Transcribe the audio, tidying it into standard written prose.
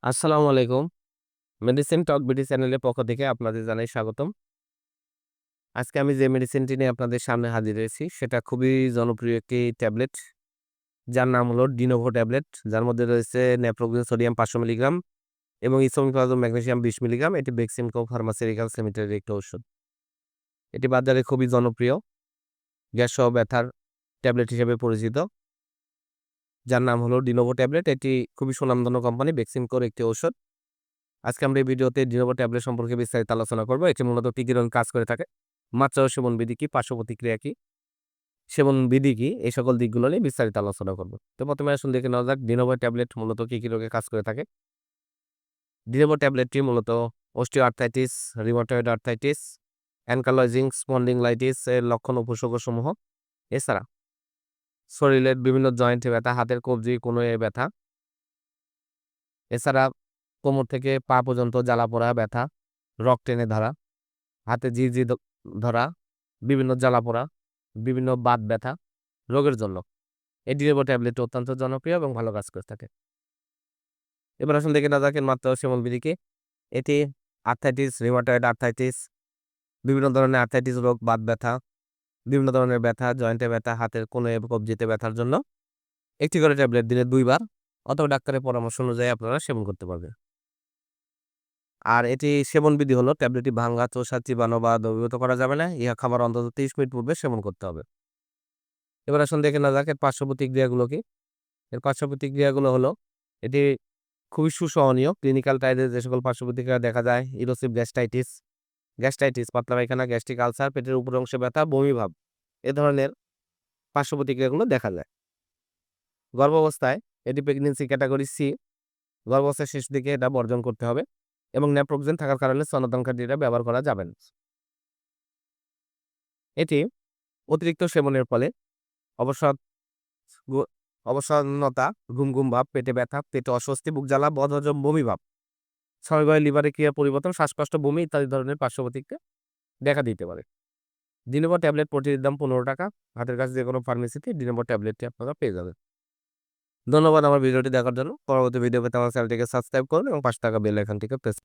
আসসালামু আলাইকুম। মেডিসিন টক বিডি চ্যানেলের পক্ষ থেকে আপনাদের জানাই স্বাগতম। আজকে আমি যে মেডিসিনটি নিয়ে আপনাদের সামনে হাজির হয়েছি সেটা খুবই জনপ্রিয় একটি ট্যাবলেট। যার নাম হলো ডিনোভো ট্যাবলেট। যার মধ্যে রয়েছে নেপ্রোজেন সোডিয়াম 500 মিলিগ্রাম এবং ইসোমিপ্রাজোল ম্যাগনেসিয়াম 20 মিলিগ্রাম। এটি বেক্সিমকো ফার্মাসিউটিক্যালস লিমিটেডের একটি ঔষধ। এটি বাজারে খুবই জনপ্রিয় গ্যাস সহ ব্যথার ট্যাবলেট হিসেবে পরিচিত। যার নাম হলো ডিনোভো ট্যাবলেট। এটি খুবই সুনামধন্য কোম্পানি বেক্সিমকোর একটি ঔষধ। আজকে আমরা এই ভিডিওতে ডিনোভো ট্যাবলেট সম্পর্কে বিস্তারিত আলোচনা করব। এটি মূলত কি, কি ধরনের কাজ করে থাকে, মাত্রা ও সেবন বিধি কি, পার্শ্ব প্রতিক্রিয়া কি, সেবন বিধি কি, এই সকল দিকগুলো নিয়ে বিস্তারিত আলোচনা করব। তো প্রথমে আসুন দেখে নেওয়া যাক ডিনোভো ট্যাবলেট মূলত কি, কি রোগে কাজ করে থাকে। ডিনোভো ট্যাবলেটটি মূলত osteoarthritis, rheumatoid arthritis, ankylosing spondylitis এর লক্ষণ ও উপসর্গসমূহ, এছাড়া শরীরের বিভিন্ন জয়েন্টে ব্যথা, হাতের কবজি, কনুইয়ে ব্যথা, এছাড়া কোমর থেকে পা পর্যন্ত জ্বালা-পোড়া, ব্যথা, রগ টেনে ধরা, হাতে জি ধরা, বিভিন্ন জ্বালা-পোড়া, বিভিন্ন বাত ব্যথা রোগের জন্য এই ডিনেবো ট্যাবলেট অত্যন্ত জনপ্রিয় এবং ভালো কাজ করে থাকে। এবার আসুন দেখে নেওয়া যাক এর মাত্রা ও সেবন বিধি কি। এটি আর্থ্রাইটিস, রিউমাটয়েড আর্থ্রাইটিস, বিভিন্ন ধরনের আর্থ্রাইটিস রোগ, বাত ব্যথা, বিভিন্ন ধরনের ব্যথা, জয়েন্টে ব্যথা, হাতের কোণে কবজিতে ব্যথার জন্য একটি করে ট্যাবলেট দিনে ২ বার অথবা ডাক্তারের পরামর্শ অনুযায়ী আপনারা সেবন করতে পারবেন। আর এটি সেবন বিধি হলো ট্যাবলেটটি ভাঙ্গা, চোষা, চিবানো বা দ্রবীভূত করা যাবে না। ইহা খাবার অন্তত ৩০ মিনিট পূর্বে সেবন করতে হবে। এবার আসুন দেখে নেওয়া যাক এর পার্শ্ব প্রতিক্রিয়াগুলো কি। এর পার্শ্ব প্রতিক্রিয়াগুলো হলো এটি খুবই সুসহনীয়। ক্লিনিক্যাল ট্রায়ালে যে সকল পার্শ্ব প্রতিক্রিয়া দেখা যায় ইরোসিভ গ্যাস্ট্রাইটিস, পাতলা পায়খানা, গ্যাস্ট্রিক আলসার, পেটের উপর অংশে ব্যথা, বমি ভাব এ ধরনের পার্শ্ব প্রতিক্রিয়াগুলো দেখা যায়। গর্ভাবস্থায় এটি প্রেগন্যান্সি ক্যাটাগরি সি, গর্ভাবস্থার শেষ দিকে এটা বর্জন করতে হবে এবং নেপ্রোক্সেন থাকার কারণে স্তন্যদানকারী এটা ব্যবহার করা যাবে না। এটি অতিরিক্ত সেবনের ফলে অবসাদ গু অবসন্নতা, ঘুম ভাব, পেটে ব্যথা, পেটে অস্বস্তি, বুক জ্বালা, বদহজম, বমি ভাব, স্বাভাবিকভাবে লিভারের ক্রিয়া পরিবর্তন, শ্বাসকষ্ট, বমি ইত্যাদি ধরনের পার্শ্ব প্রতিক্রিয়া দেখা দিতে পারে। ডিনোভো ট্যাবলেট প্রতিটির দাম ৳১৫। হাতের কাছে যেকোনো ফার্মেসিতে ডিনোভো ট্যাবলেটটি আপনারা পেয়ে যাবেন। ধন্যবাদ আমার ভিডিওটি দেখার জন্য। পরবর্তী ভিডিও পেতে আমার চ্যানেলটিকে সাবস্ক্রাইব করুন এবং পাশে থাকা বেল আইকনটিকে প্রেস